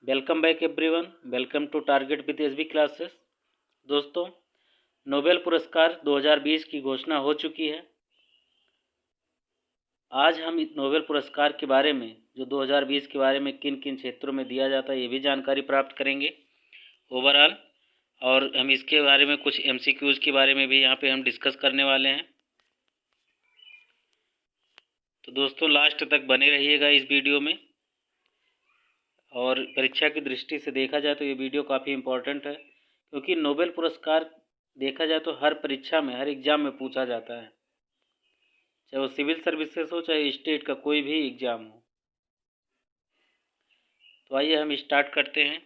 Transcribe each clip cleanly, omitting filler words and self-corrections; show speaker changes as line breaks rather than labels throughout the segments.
Welcome back everyone. Welcome to target with SB classes. दोस्तों, Nobel पुरस्कार 2020 की घोषणा हो चुकी है। आज हम इस नोबेल पुरस्कार के बारे में, जो 2020 के बारे में किन किन क्षेत्रों में दिया जाता है, ये भी जानकारी प्राप्त करेंगे ओवरऑल। और हम इसके बारे में कुछ एमसीक्यूज़ के बारे में भी यहाँ पे हम डिस्कस करने वाले हैं। तो दोस्तों, लास्ट तक बने रहिएगा इस वीडियो में। और परीक्षा की दृष्टि से देखा जाए तो ये वीडियो काफ़ी इम्पोर्टेंट है, क्योंकि नोबेल पुरस्कार देखा जाए तो हर परीक्षा में, हर एग्ज़ाम में पूछा जाता है, चाहे वो सिविल सर्विसेज हो, चाहे स्टेट का कोई भी एग्ज़ाम हो। तो आइए हम स्टार्ट करते हैं।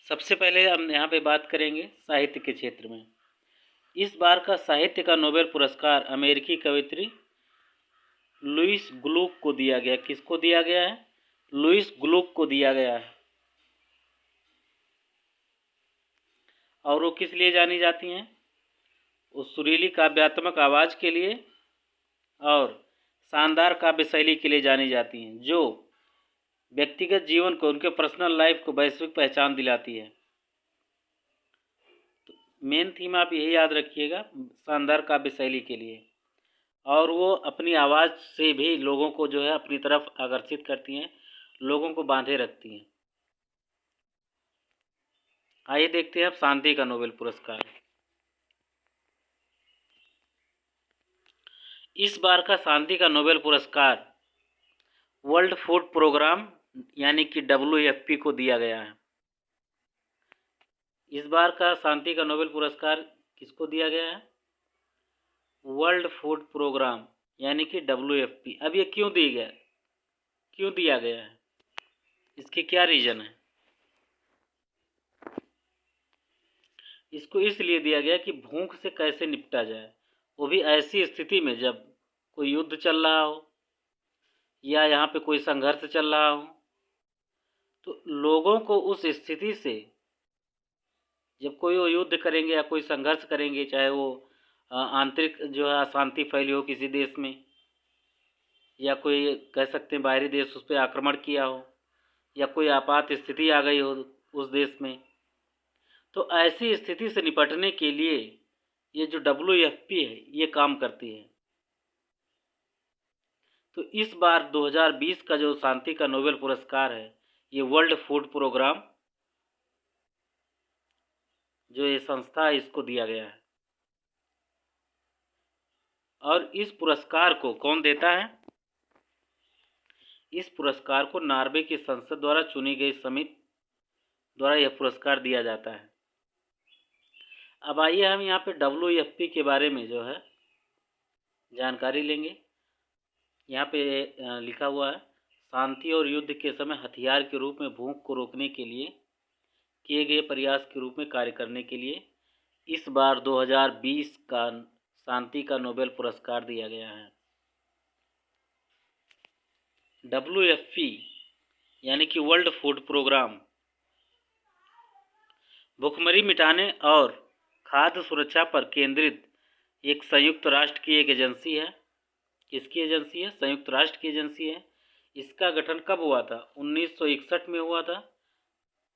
सबसे पहले हम यहाँ पे बात करेंगे साहित्य के क्षेत्र में। इस बार का साहित्य का नोबेल पुरस्कार अमेरिकी कवयित्री लुईस ग्लुक को दिया गया। किसको दिया गया है? लुईस ग्लुक को दिया गया है। और वो किस लिए जानी जाती हैं? उस सुरीली काव्यात्मक आवाज़ के लिए और शानदार काव्य शैली के लिए जानी जाती हैं, जो व्यक्तिगत जीवन को, उनके पर्सनल लाइफ को वैश्विक पहचान दिलाती है। तो मेन थीम आप यही याद रखिएगा, शानदार काव्य शैली के लिए। और वो अपनी आवाज़ से भी लोगों को जो है अपनी तरफ आकर्षित करती हैं, लोगों को बांधे रखती हैं। आइए देखते हैं अब शांति का नोबेल पुरस्कार। इस बार का शांति का नोबेल पुरस्कार वर्ल्ड फूड प्रोग्राम यानी कि WFP को दिया गया है। इस बार का शांति का नोबेल पुरस्कार किसको दिया गया है? वर्ल्ड फूड प्रोग्राम यानी कि WFP। अब ये क्यों दिया गया है? इसके क्या रीज़न है? इसको इसलिए दिया गया कि भूख से कैसे निपटा जाए, वो भी ऐसी स्थिति में जब कोई युद्ध चल रहा हो या यहाँ पे कोई संघर्ष चल रहा हो। तो लोगों को उस स्थिति से, जब कोई वो युद्ध करेंगे या कोई संघर्ष करेंगे, चाहे वो आंतरिक जो है अशांति फैली हो किसी देश में, या कोई कह सकते हैं बाहरी देश उस पर आक्रमण किया हो, या कोई आपात स्थिति आ गई हो उस देश में, तो ऐसी स्थिति से निपटने के लिए ये जो WFP है ये काम करती है। तो इस बार 2020 का जो शांति का नोबेल पुरस्कार है, ये वर्ल्ड फूड प्रोग्राम जो ये संस्था है इसको दिया गया है। और इस पुरस्कार को कौन देता है? इस पुरस्कार को नॉर्वे की संसद द्वारा चुनी गई समिति द्वारा यह पुरस्कार दिया जाता है। अब आइए हम यहाँ पे WFP के बारे में जो है जानकारी लेंगे। यहाँ पे लिखा हुआ है, शांति और युद्ध के समय हथियार के रूप में भूख को रोकने के लिए किए गए प्रयास के रूप में कार्य करने के लिए इस बार 2020 का शांति का नोबेल पुरस्कार दिया गया है। WFP यानी कि वर्ल्ड फूड प्रोग्राम भूखमरी मिटाने और खाद्य सुरक्षा पर केंद्रित एक संयुक्त राष्ट्र की एक एजेंसी है। किसकी एजेंसी है? संयुक्त राष्ट्र की एजेंसी है। इसका गठन कब हुआ था? 1961 में हुआ था।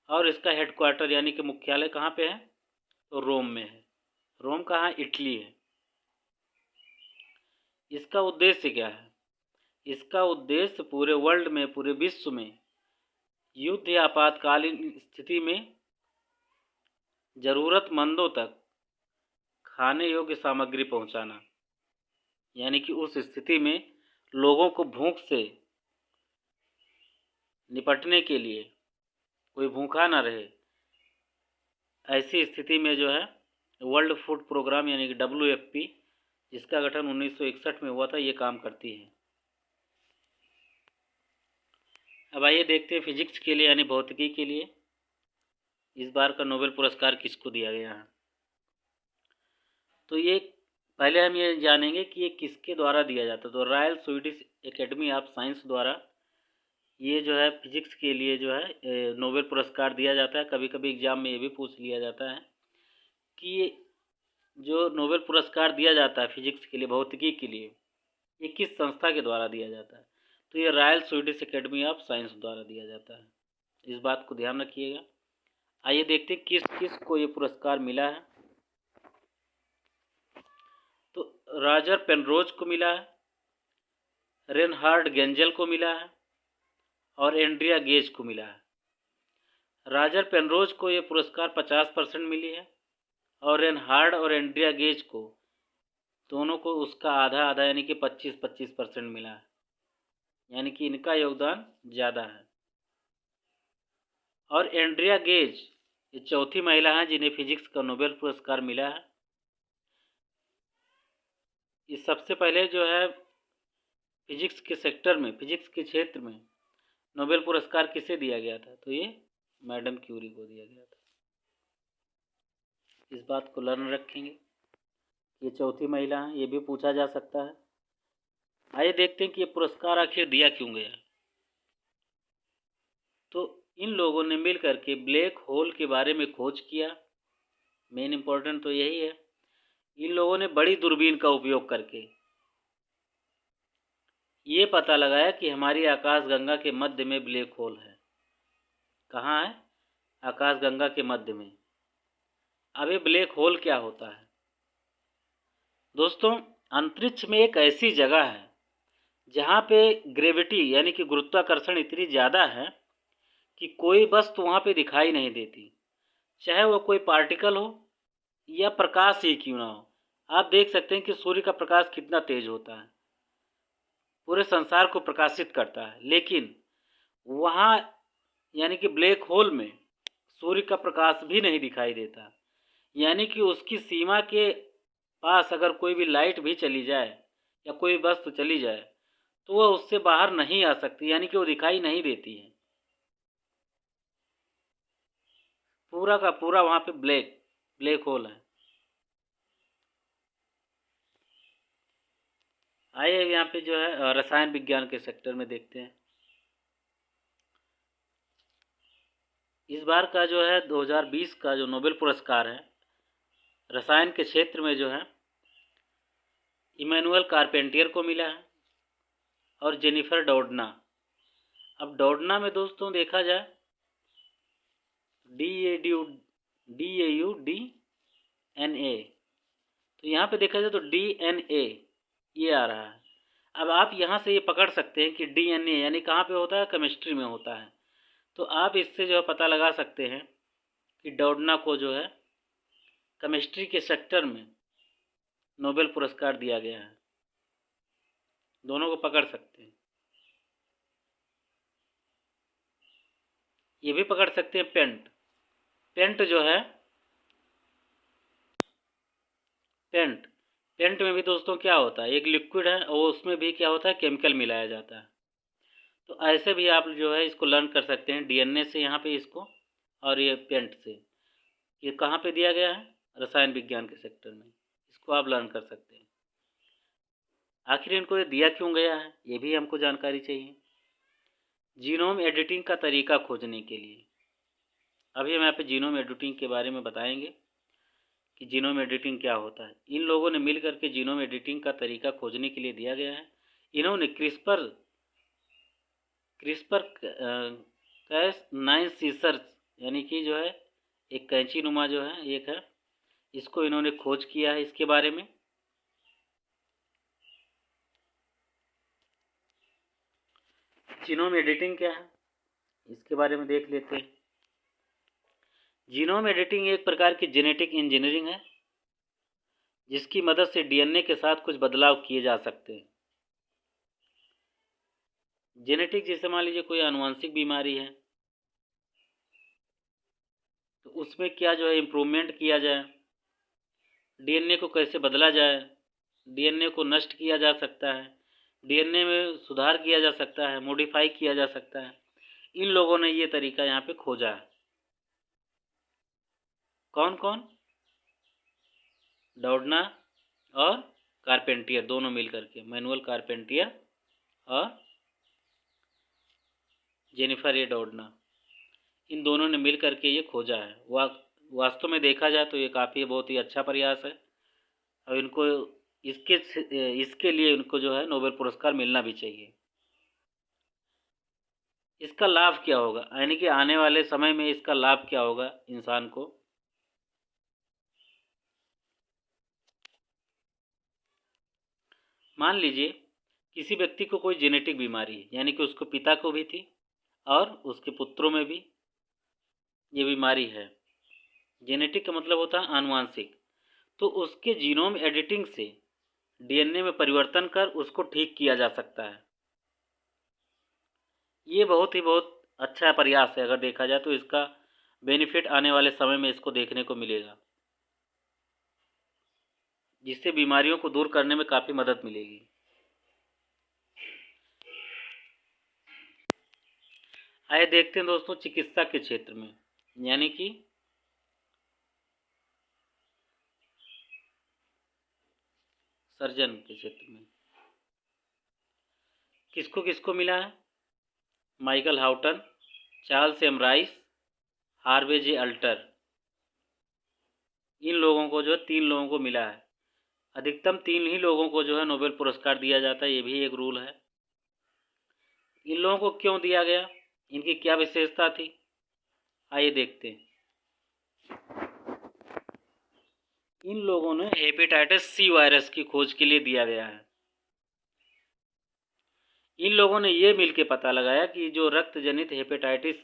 और इसका हेडक्वार्टर यानी कि मुख्यालय कहाँ पे है? तो रोम में है। रोम कहाँ? इटली है। इसका उद्देश्य क्या है? इसका उद्देश्य पूरे वर्ल्ड में, पूरे विश्व में युद्ध या आपातकालीन स्थिति में ज़रूरतमंदों तक खाने योग्य सामग्री पहुंचाना, यानी कि उस स्थिति में लोगों को भूख से निपटने के लिए, कोई भूखा ना रहे, ऐसी स्थिति में जो है वर्ल्ड फूड प्रोग्राम यानी कि WFP, जिसका गठन 1961 में हुआ था, ये काम करती है। अब आइए देखते हैं फिजिक्स के लिए यानी भौतिकी के लिए इस बार का नोबेल पुरस्कार किसको दिया गया है। तो ये पहले हम ये जानेंगे कि ये किसके द्वारा दिया जाता है। तो royal Swedish academy of science द्वारा ये जो है फिजिक्स के लिए जो है नोबेल पुरस्कार दिया जाता है। कभी कभी एग्जाम में ये भी पूछ लिया जाता है कि ये जो नोबेल पुरस्कार दिया जाता है फिजिक्स के लिए, भौतिकी के लिए, ये किस संस्था के द्वारा दिया जाता है? तो ये royal Swedish academy of science द्वारा दिया जाता है। इस बात को ध्यान रखिएगा। आइए देखते हैं किस किस को ये पुरस्कार मिला है। तो रॉजर पेनरोज को मिला है, रेनहार्ड गेंजल को मिला है और एंड्रिया गेज को मिला है। रॉजर पेनरोज को ये पुरस्कार 50% मिली है और रेनहार्ड और एंड्रिया गेज को दोनों को उसका आधा आधा यानी कि 25-25% मिला है, यानी कि इनका योगदान ज़्यादा है। और एंड्रिया गेज ये चौथी महिला हैं जिन्हें फिजिक्स का नोबेल पुरस्कार मिला है। इस सबसे पहले जो है फिजिक्स के सेक्टर में, फिजिक्स के क्षेत्र में नोबेल पुरस्कार किसे दिया गया था? तो ये मैडम क्यूरी को दिया गया था। इस बात को लर्न रखेंगे, ये चौथी महिला हैं, ये भी पूछा जा सकता है। आइए देखते हैं कि ये पुरस्कार आखिर दिया क्यों गया। तो इन लोगों ने मिल करके ब्लैक होल के बारे में खोज किया। मेन इम्पोर्टेंट तो यही है। इन लोगों ने बड़ी दूरबीन का उपयोग करके ये पता लगाया कि हमारी आकाशगंगा के मध्य में ब्लैक होल है। कहाँ है? आकाशगंगा के मध्य में। अब ये ब्लैक होल क्या होता है? दोस्तों, अंतरिक्ष में एक ऐसी जगह है जहाँ पे ग्रेविटी यानी कि गुरुत्वाकर्षण इतनी ज़्यादा है कि कोई वस्तु वहाँ पे दिखाई नहीं देती, चाहे वो कोई पार्टिकल हो या प्रकाश ही क्यों ना हो। आप देख सकते हैं कि सूर्य का प्रकाश कितना तेज होता है, पूरे संसार को प्रकाशित करता है, लेकिन वहाँ यानी कि ब्लैक होल में सूर्य का प्रकाश भी नहीं दिखाई देता। यानी कि उसकी सीमा के पास अगर कोई भी लाइट भी चली जाए या कोई वस्तु चली जाए तो वह उससे बाहर नहीं आ सकती, यानी कि वो दिखाई नहीं देती है। पूरा का पूरा वहाँ पे ब्लैक होल है। आइए यहाँ पे जो है रसायन विज्ञान के सेक्टर में देखते हैं। इस बार का जो है 2020 का जो नोबेल पुरस्कार है रसायन के क्षेत्र में जो है इमैनुअल कारपेंटियर को मिला है और जेनिफर डोडना। अब डोडना में दोस्तों देखा जाए DAUDNA, तो यहाँ पे देखा जाए तो DNA ये आ रहा है। अब आप यहाँ से ये पकड़ सकते हैं कि DNA यानी कहाँ पे होता है? केमिस्ट्री में होता है। तो आप इससे जो है पता लगा सकते हैं कि डोडना को जो है केमिस्ट्री के सेक्टर में नोबेल पुरस्कार दिया गया है। दोनों को पकड़ सकते हैं। ये भी पकड़ सकते हैं पेंट जो है पेंट में भी दोस्तों क्या होता है? एक लिक्विड है और उसमें भी क्या होता है? केमिकल मिलाया जाता है। तो ऐसे भी आप जो है इसको लर्न कर सकते हैं DNA से यहाँ पे इसको, और ये पेंट से। ये कहाँ पे दिया गया है? रसायन विज्ञान के सेक्टर में। इसको आप लर्न कर सकते हैं। आखिर इनको ये दिया क्यों गया है ये भी हमको जानकारी चाहिए। जीनोम एडिटिंग का तरीका खोजने के लिए। अभी हम यहाँ पे जीनोम एडिटिंग के बारे में बताएंगे कि जीनोम एडिटिंग क्या होता है। इन लोगों ने मिल करके जीनोम एडिटिंग का तरीका खोजने के लिए दिया गया है। इन्होंने क्रिस्पर Cas9 सीसर्स यानी कि जो है एक कैंची नुमा जो है एक है, इसको इन्होंने खोज किया है। इसके बारे में जीनोम एडिटिंग क्या है इसके बारे में देख लेते हैं। जीनोम एडिटिंग एक प्रकार की जेनेटिक इंजीनियरिंग है जिसकी मदद से DNA के साथ कुछ बदलाव किए जा सकते हैं। जेनेटिक जैसे मान लीजिए कोई आनुवंशिक बीमारी है तो उसमें क्या जो है इम्प्रूवमेंट किया जाए, DNA को कैसे बदला जाए, DNA को नष्ट किया जा सकता है, DNA में सुधार किया जा सकता है, मॉडिफाई किया जा सकता है। इन लोगों ने ये तरीका यहाँ पे खोजा है। कौन कौन? डोडना और कारपेंटियर, दोनों मिलकर के, मैनुअल कारपेंटियर और जेनिफर ए डोडना, इन दोनों ने मिल करके ये खोजा है। वास्तव में देखा जाए तो ये काफ़ी बहुत ही अच्छा प्रयास है और इनको इसके लिए इनको जो है नोबेल पुरस्कार मिलना भी चाहिए। इसका लाभ क्या होगा, यानी कि आने वाले समय में इसका लाभ क्या होगा इंसान को? मान लीजिए किसी व्यक्ति को कोई जेनेटिक बीमारी है, यानी कि उसको पिता को भी थी और उसके पुत्रों में भी ये बीमारी है। जेनेटिक का मतलब होता है आनुवांशिक। तो उसके जीनोम एडिटिंग से डीएनए में परिवर्तन कर उसको ठीक किया जा सकता है। ये बहुत अच्छा प्रयास है। अगर देखा जाए तो इसका बेनिफिट आने वाले समय में इसको देखने को मिलेगा, जिससे बीमारियों को दूर करने में काफ़ी मदद मिलेगी। आइए देखते हैं दोस्तों चिकित्सा के क्षेत्र में, यानी कि सर्जन के क्षेत्र में किसको किसको मिला है? Michael Houghton, Charles M Rice, Harvey J Alter, इन लोगों को जो है 3 लोगों को मिला है। अधिकतम 3 ही लोगों को जो है नोबेल पुरस्कार दिया जाता है, ये भी एक रूल है। इन लोगों को क्यों दिया गया, इनकी क्या विशेषता थी, आइए देखते हैं। इन लोगों ने हेपेटाइटिस सी वायरस की खोज के लिए दिया गया है। इन लोगों ने ये मिलकर पता लगाया कि जो रक्त जनित हेपेटाइटिस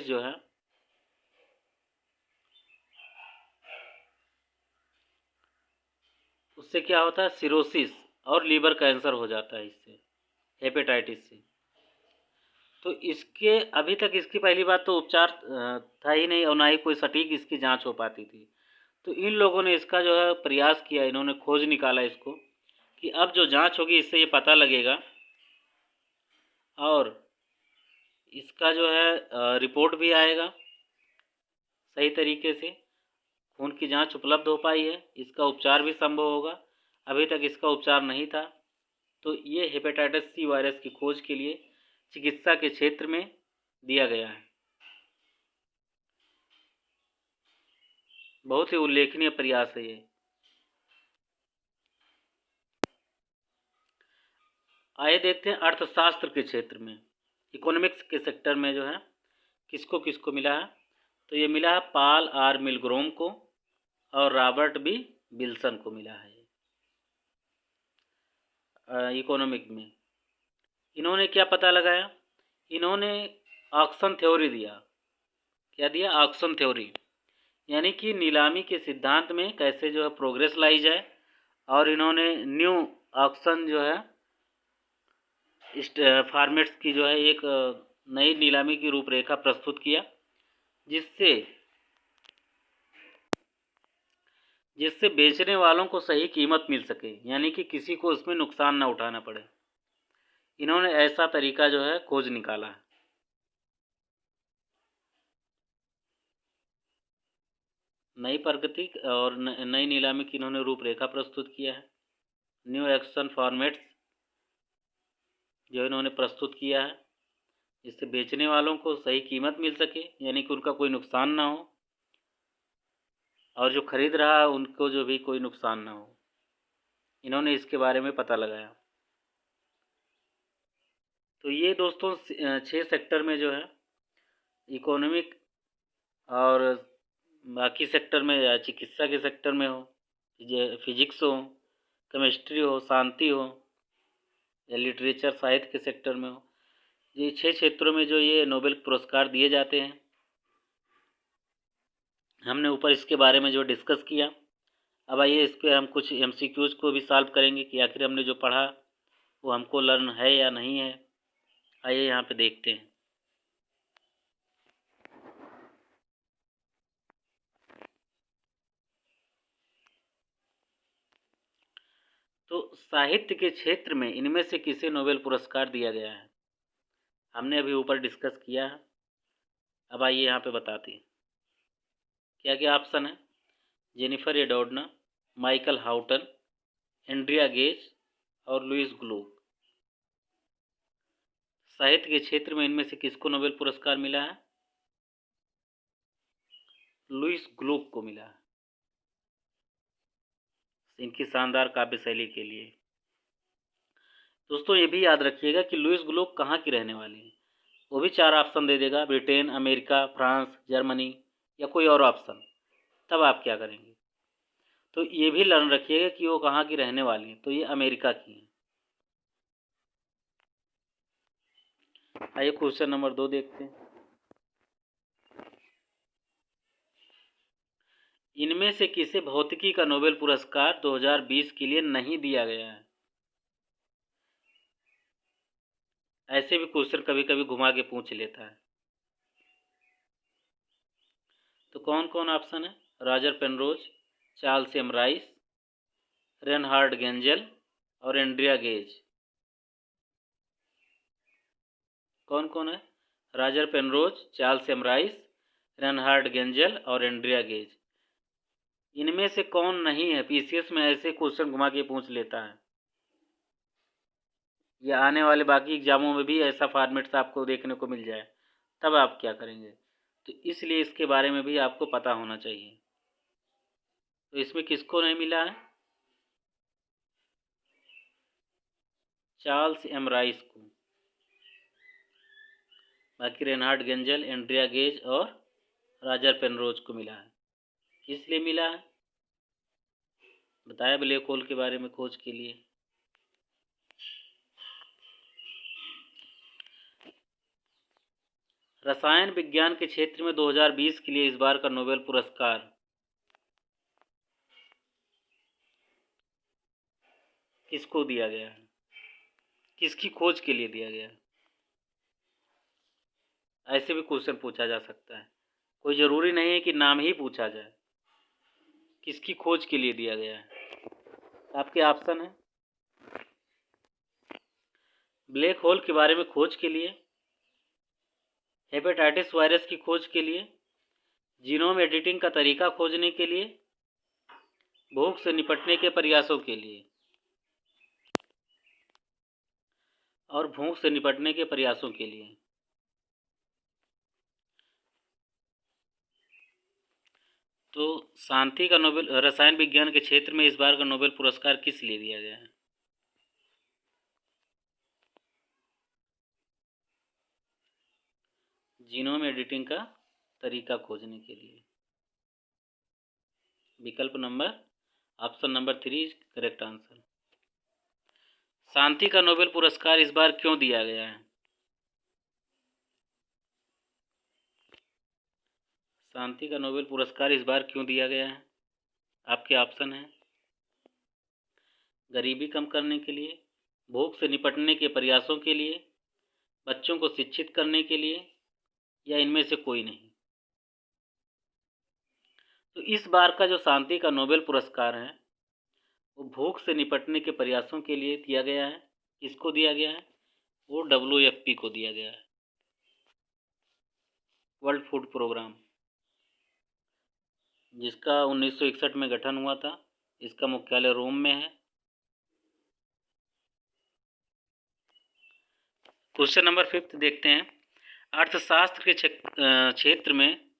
जो है उससे क्या होता है, सिरोसिस और लीवर कैंसर हो जाता है इससे, हेपेटाइटिस से। तो इसके अभी तक इसकी पहली बात तो उपचार था ही नहीं और ना ही कोई सटीक इसकी जांच हो पाती थी। तो इन लोगों ने इसका जो है प्रयास किया, इन्होंने खोज निकाला इसको कि अब जो जांच होगी इससे ये पता लगेगा और इसका जो है रिपोर्ट भी आएगा सही तरीके से। खून की जांच उपलब्ध हो पाई है, इसका उपचार भी संभव होगा। अभी तक इसका उपचार नहीं था। तो ये हेपेटाइटिस सी वायरस की खोज के लिए चिकित्सा के क्षेत्र में दिया गया है। बहुत ही उल्लेखनीय प्रयास है ये। आइए देखते हैं अर्थशास्त्र के क्षेत्र में, इकोनॉमिक्स के सेक्टर में जो है किसको किसको मिला है। तो ये मिला है पॉल आर मिलग्रोम को और रॉबर्ट बी विल्सन को मिला है इकोनॉमिक में। इन्होंने क्या पता लगाया, इन्होंने ऑक्शन थ्योरी दिया। क्या दिया, ऑक्शन थ्योरी, यानी कि नीलामी के सिद्धांत में कैसे जो है प्रोग्रेस लाई जाए। और इन्होंने न्यू ऑक्शन जो है फॉर्मेट्स की जो है एक नई नीलामी की रूपरेखा प्रस्तुत किया, जिससे बेचने वालों को सही कीमत मिल सके, यानी कि किसी को उसमें नुकसान ना उठाना पड़े। इन्होंने ऐसा तरीका जो है खोज निकाला है। नई प्रगति और नई नीलामी की इन्होंने रूपरेखा प्रस्तुत किया है। न्यू एक्शन फॉर्मेट्स जो इन्होंने प्रस्तुत किया है, जिससे बेचने वालों को सही कीमत मिल सके, यानी कि उनका कोई नुकसान ना हो और जो खरीद रहा है उनको जो भी कोई नुकसान ना हो। इन्होंने इसके बारे में पता लगाया। तो ये दोस्तों 6 सेक्टर में जो है इकोनॉमिक और बाकी सेक्टर में, या चिकित्सा के सेक्टर में हो, फिजिक्स हो, केमिस्ट्री हो, शांति हो, या लिटरेचर साहित्य के सेक्टर में हो, ये 6 क्षेत्रों में जो ये नोबेल पुरस्कार दिए जाते हैं। हमने ऊपर इसके बारे में जो डिस्कस किया। अब आइए इस पर हम कुछ MCQs को भी सॉल्व करेंगे कि आखिर हमने जो पढ़ा वो हमको लर्न है या नहीं है। आइए यहाँ पे देखते हैं। तो साहित्य के क्षेत्र में इनमें से किसे नोबेल पुरस्कार दिया गया है, हमने अभी ऊपर डिस्कस किया है। अब आइए यहाँ पे बताते हैं क्या क्या ऑप्शन है। Jennifer एडोर्ना, Michael Houghton, Andrea Ghez और लुइस ग्लूक। साहित्य के क्षेत्र में इनमें से किसको नोबेल पुरस्कार मिला है? लुईस ग्लूक को मिला है इनकी शानदार काव्य शैली के लिए। दोस्तों ये भी याद रखिएगा कि लुईस ग्लूक कहाँ की रहने वाली है। वो भी 4 ऑप्शन दे देगा, ब्रिटेन, अमेरिका, फ्रांस, जर्मनी या कोई और ऑप्शन। तब आप क्या करेंगे? तो ये भी लर्न रखिएगा कि वो कहाँ की रहने वाली है। तो ये अमेरिका की है। आइए क्वेश्चन नंबर 2 देखते हैं। इनमें से किसे भौतिकी का नोबेल पुरस्कार 2020 के लिए नहीं दिया गया है? ऐसे भी क्वेश्चन कभी कभी घुमा के पूछ लेता है। तो कौन कौन ऑप्शन है? Roger Penrose, Charles M Rice, Reinhard Genzel और एंड्रिया गेज। कौन कौन है? Roger Penrose, Charles M Rice, Reinhard Genzel और एंड्रिया गेज। इनमें से कौन नहीं है? पीसीएस में ऐसे क्वेश्चन घुमा के पूछ लेता है। या आने वाले बाकी एग्जामों में भी ऐसा फॉर्मेट आपको देखने को मिल जाए, तब आप क्या करेंगे? तो इसलिए इसके बारे में भी आपको पता होना चाहिए। तो इसमें किसको नहीं मिला है? चार्ल्स एम राइस को। बाकी रेनहार्ड गेंजल, एंड्रिया गेज और रॉजर पेनरोज को मिला है। किस लिए मिला है? बताया ब्लैक होल के बारे में खोज के लिए। रसायन विज्ञान के क्षेत्र में 2020 के लिए इस बार का नोबेल पुरस्कार किसको दिया गया है? किसकी खोज के लिए दिया गया है? ऐसे भी क्वेश्चन पूछा जा सकता है। कोई ज़रूरी नहीं है कि नाम ही पूछा जाए। किसकी खोज के लिए दिया गया है? आपके ऑप्शन है ब्लैक होल के बारे में खोज के लिए, हेपेटाइटिस वायरस की खोज के लिए, जीनोम एडिटिंग का तरीका खोजने के लिए, भूख से निपटने के प्रयासों के लिए। और भूख से निपटने के प्रयासों के लिए। तो शांति का नोबेल, रसायन विज्ञान के क्षेत्र में इस बार का नोबेल पुरस्कार किस लिए दिया गया है? जीनोम एडिटिंग का तरीका खोजने के लिए। विकल्प नंबर, option number 3 is correct answer. शांति का नोबेल पुरस्कार इस बार क्यों दिया गया है? शांति का नोबेल पुरस्कार इस बार क्यों दिया गया है? आपके ऑप्शन हैं गरीबी कम करने के लिए, भूख से निपटने के प्रयासों के लिए, बच्चों को शिक्षित करने के लिए, या इनमें से कोई नहीं। तो इस बार का जो शांति का नोबेल पुरस्कार है वो भूख से निपटने के प्रयासों के लिए दिया गया है। किसको दिया गया है? वो WFP को दिया गया है, वर्ल्ड फूड प्रोग्राम, जिसका 1961 में गठन हुआ था। इसका मुख्यालय रोम में है। क्वेश्चन नंबर 5 देखते हैं। अर्थशास्त्र के क्षेत्र में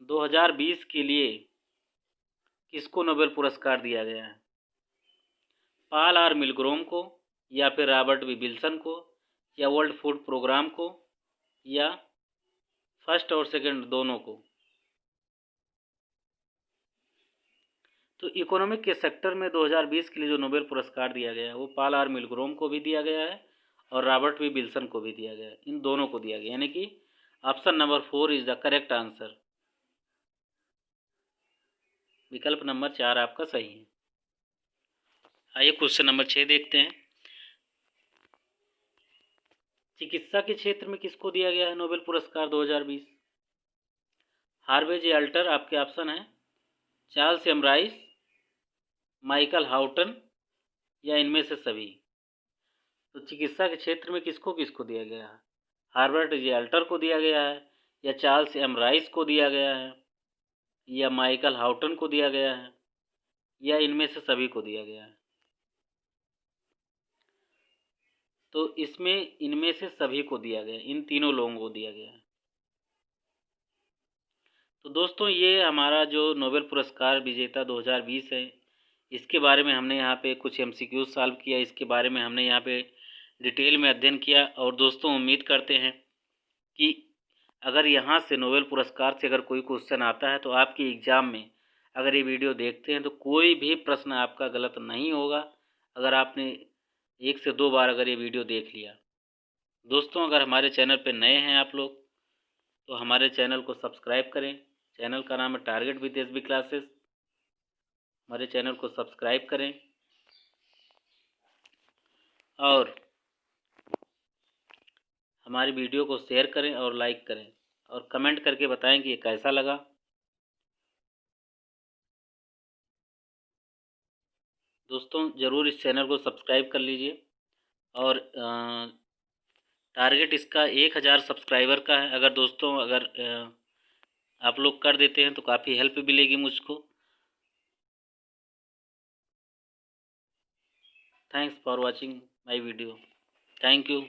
2020 के लिए किसको नोबेल पुरस्कार दिया गया है? पॉल आर मिलग्रोम को, या फिर रॉबर्ट वी विल्सन को, या वर्ल्ड फूड प्रोग्राम को, या फर्स्ट और सेकंड दोनों को? तो इकोनॉमिक के सेक्टर में 2020 के लिए जो नोबेल पुरस्कार दिया गया है वो पॉल आर मिलग्रोम को भी दिया गया है और रॉबर्ट वी विल्सन को भी दिया गया है। इन दोनों को दिया गया, यानी कि option number 4 is the correct answer. विकल्प नंबर 4 आपका सही है। आइए क्वेश्चन नंबर 6 देखते हैं। चिकित्सा के क्षेत्र में किसको दिया गया है नोबेल पुरस्कार 2020? हार्वे जे अल्टर आपके ऑप्शन है, Charles M rice, Michael Houghton, या इनमें से सभी। तो चिकित्सा के क्षेत्र में किसको किसको दिया गया है? हार्वर्ड जे अल्टर को दिया गया है, या चार्ल्स एम राइस को दिया गया है, या माइकल हाउटन को दिया गया है, या इनमें से सभी को दिया गया है? तो इसमें इनमें से सभी को दिया गया, इन तीनों लोगों को दिया गया है। तो दोस्तों ये हमारा जो नोबेल पुरस्कार विजेता 2020 है, इसके बारे में हमने यहाँ पे कुछ एमसीक्यू सॉल्व किया, इसके बारे में हमने यहाँ पे डिटेल में अध्ययन किया। और दोस्तों उम्मीद करते हैं कि अगर यहाँ से नोबेल पुरस्कार से अगर कोई क्वेश्चन आता है तो आपके एग्ज़ाम में अगर ये वीडियो देखते हैं तो कोई भी प्रश्न आपका गलत नहीं होगा, अगर आपने 1 से 2 बार अगर ये वीडियो देख लिया। दोस्तों अगर हमारे चैनल पे नए हैं आप लोग तो हमारे चैनल को सब्सक्राइब करें। चैनल का नाम है टारगेट विद एसबी क्लासेस। हमारे चैनल को सब्सक्राइब करें और हमारी वीडियो को शेयर करें और लाइक करें और कमेंट करके बताएं कि ये कैसा लगा। दोस्तों ज़रूर इस चैनल को सब्सक्राइब कर लीजिए। और टारगेट इसका 1000 सब्सक्राइबर का है। अगर दोस्तों अगर आप लोग कर देते हैं तो काफ़ी हेल्प मिलेगी मुझको। Thanks for watching my video. Thank you.